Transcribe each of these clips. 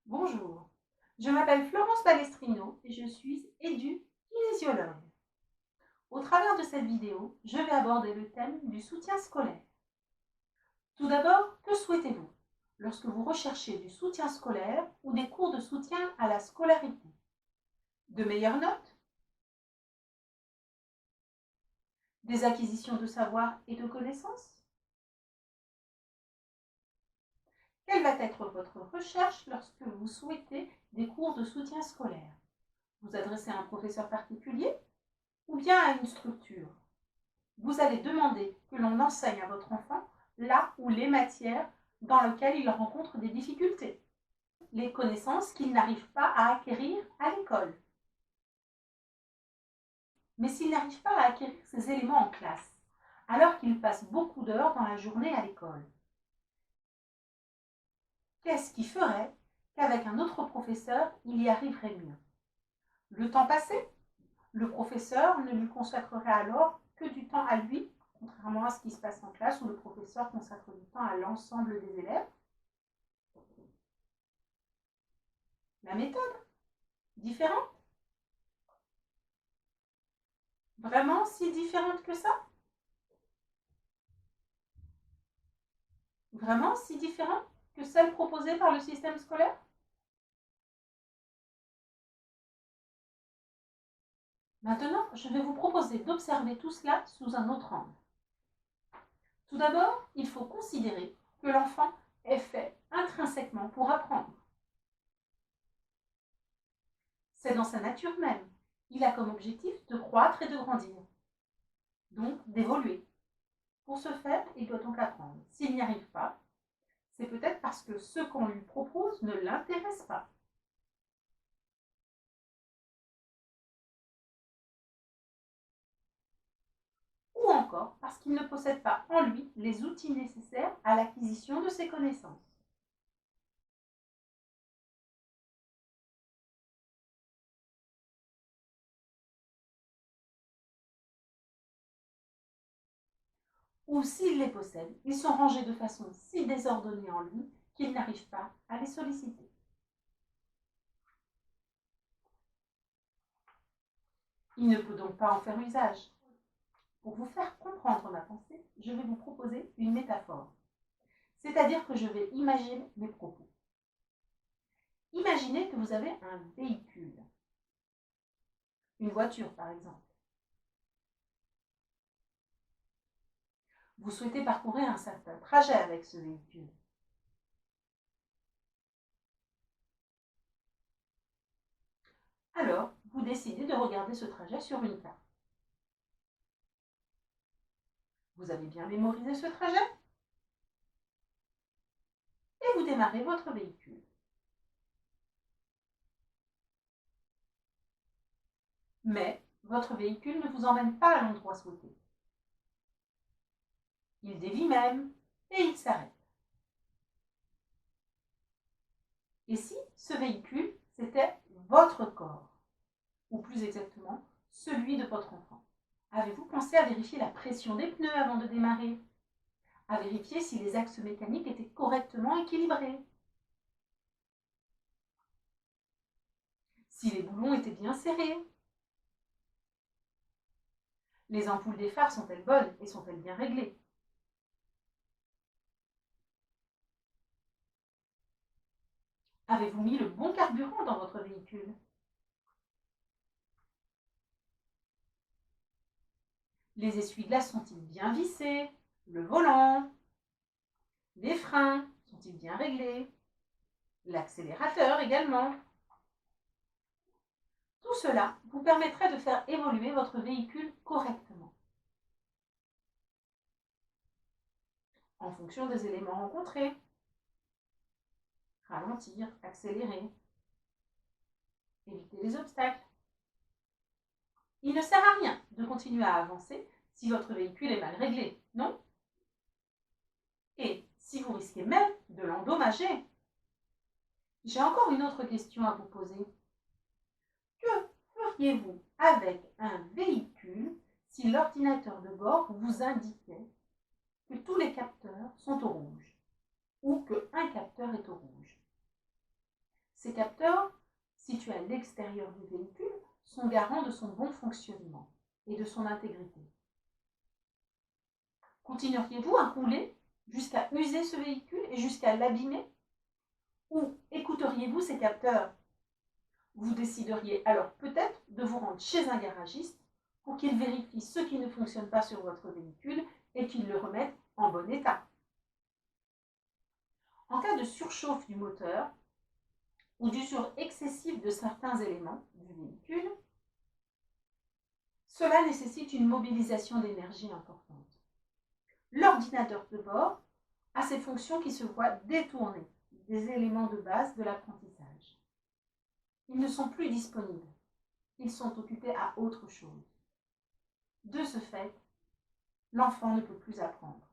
Bonjour, je m'appelle Florence Balestrino et je suis édu-kinésiologue. Au travers de cette vidéo, je vais aborder le thème du soutien scolaire. Tout d'abord, que souhaitez-vous lorsque vous recherchez du soutien scolaire ou des cours de soutien à la scolarité? De meilleures notes? Des acquisitions de savoir et de connaissances? Quelle va être votre recherche lorsque vous souhaitez des cours de soutien scolaire? Vous adressez à un professeur particulier ou bien à une structure? Vous allez demander que l'on enseigne à votre enfant là où les matières dans lesquelles il rencontre des difficultés, les connaissances qu'il n'arrive pas à acquérir à l'école. Mais s'il n'arrive pas à acquérir ces éléments en classe, alors qu'il passe beaucoup d'heures dans la journée à l'école, qu'est-ce qui ferait qu'avec un autre professeur, il y arriverait mieux? Le temps passé, le professeur ne lui consacrerait alors que du temps à lui, contrairement à ce qui se passe en classe où le professeur consacre du temps à l'ensemble des élèves. La méthode, différente? Vraiment si différente que ça? Vraiment si différente que celle proposée par le système scolaire? Maintenant, je vais vous proposer d'observer tout cela sous un autre angle. Tout d'abord, il faut considérer que l'enfant est fait intrinsèquement pour apprendre. C'est dans sa nature même. Il a comme objectif de croître et de grandir, donc d'évoluer. Pour ce faire, il doit donc apprendre. S'il n'y arrive pas, c'est peut-être parce que ce qu'on lui propose ne l'intéresse pas. Ou encore parce qu'il ne possède pas en lui les outils nécessaires à l'acquisition de ses connaissances. Ou s'il les possède, ils sont rangés de façon si désordonnée en lui qu'il n'arrive pas à les solliciter. Il ne peut donc pas en faire usage. Pour vous faire comprendre ma pensée, je vais vous proposer une métaphore. C'est-à-dire que je vais imaginer mes propos. Imaginez que vous avez un véhicule, une voiture par exemple. Vous souhaitez parcourir un certain trajet avec ce véhicule. Alors, vous décidez de regarder ce trajet sur une carte. Vous avez bien mémorisé ce trajet et vous démarrez votre véhicule. Mais votre véhicule ne vous emmène pas à l'endroit souhaité. Il dévie même et il s'arrête. Et si ce véhicule, c'était votre corps, ou plus exactement, celui de votre enfant? Avez-vous pensé à vérifier la pression des pneus avant de démarrer? À vérifier si les axes mécaniques étaient correctement équilibrés? Si les boulons étaient bien serrés? Les ampoules des phares sont-elles bonnes et sont-elles bien réglées? Avez-vous mis le bon carburant dans votre véhicule? Les essuie-glaces sont-ils bien vissés? Le volant? Les freins sont-ils bien réglés? L'accélérateur également. Tout cela vous permettrait de faire évoluer votre véhicule correctement, en fonction des éléments rencontrés. Ralentir, accélérer, éviter les obstacles. Il ne sert à rien de continuer à avancer si votre véhicule est mal réglé, non? Et si vous risquez même de l'endommager. J'ai encore une autre question à vous poser. Que feriez-vous avec un véhicule si l'ordinateur de bord vous indiquait que tous les capteurs sont au rouge ou qu'un capteur est au rouge? Ces capteurs, situés à l'extérieur du véhicule, sont garants de son bon fonctionnement et de son intégrité. Continueriez-vous à rouler jusqu'à user ce véhicule et jusqu'à l'abîmer? Ou écouteriez-vous ces capteurs? Vous décideriez alors peut-être de vous rendre chez un garagiste pour qu'il vérifie ce qui ne fonctionne pas sur votre véhicule et qu'il le remette en bon état. En cas de surchauffe du moteur ou d'usure excessive de certains éléments du véhicule, cela nécessite une mobilisation d'énergie importante. L'ordinateur de bord a ses fonctions qui se voient détournées des éléments de base de l'apprentissage. Ils ne sont plus disponibles. Ils sont occupés à autre chose. De ce fait, l'enfant ne peut plus apprendre.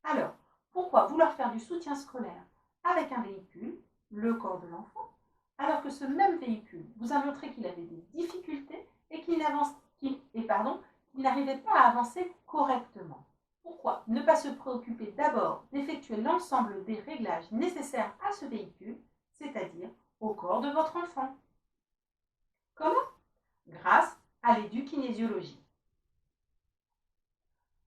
Alors, pourquoi vouloir faire du soutien scolaire avec un véhicule, le corps de l'enfant, alors que ce même véhicule vous a montré qu'il avait des difficultés et qu'il n'arrivait pas à avancer correctement? Pourquoi ne pas se préoccuper d'abord d'effectuer l'ensemble des réglages nécessaires à ce véhicule, c'est-à-dire au corps de votre enfant? Comment? Grâce à l'édukinésiologie.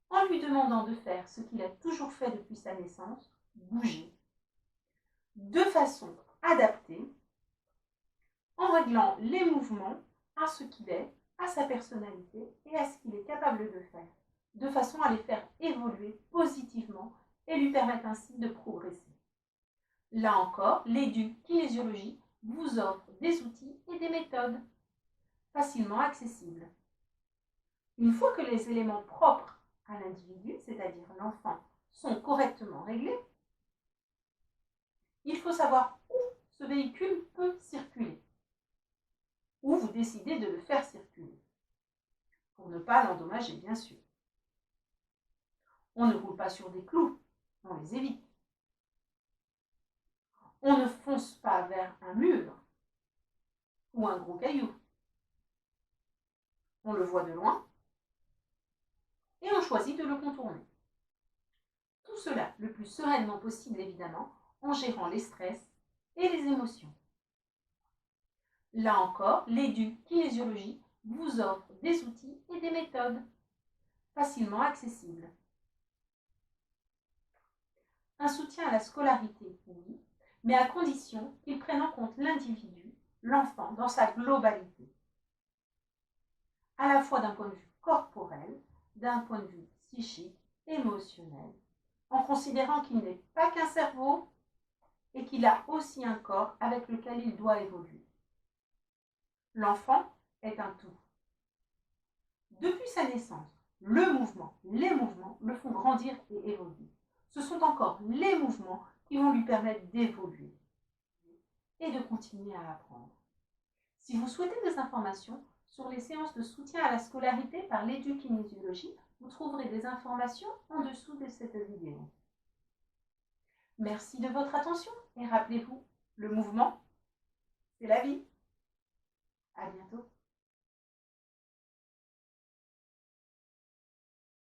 En lui demandant de faire ce qu'il a toujours fait depuis sa naissance, bouger, de façon adaptée, en réglant les mouvements à ce qu'il est, à sa personnalité et à ce qu'il est capable de faire, de façon à les faire évoluer positivement et lui permettre ainsi de progresser. Là encore, l'édukinésiologie vous offre des outils et des méthodes facilement accessibles. Une fois que les éléments propres à l'individu, c'est-à-dire l'enfant, sont correctement réglés, il faut savoir où ce véhicule peut circuler, ou vous décidez de le faire circuler, pour ne pas l'endommager, bien sûr. On ne roule pas sur des clous, on les évite. On ne fonce pas vers un mur ou un gros caillou. On le voit de loin et on choisit de le contourner. Tout cela le plus sereinement possible, évidemment, en gérant les stress et les émotions. Là encore, l'édukinésiologie vous offre des outils et des méthodes facilement accessibles. Un soutien à la scolarité, oui, mais à condition qu'il prenne en compte l'individu, l'enfant, dans sa globalité. À la fois d'un point de vue corporel, d'un point de vue psychique, émotionnel, en considérant qu'il n'est pas qu'un cerveau et qu'il a aussi un corps avec lequel il doit évoluer. L'enfant est un tout. Depuis sa naissance, le mouvement, les mouvements le font grandir et évoluer. Ce sont encore les mouvements qui vont lui permettre d'évoluer et de continuer à apprendre. Si vous souhaitez des informations sur les séances de soutien à la scolarité par l'édukinésiologie, vous trouverez des informations en dessous de cette vidéo. Merci de votre attention et rappelez-vous, le mouvement, c'est la vie. À bientôt.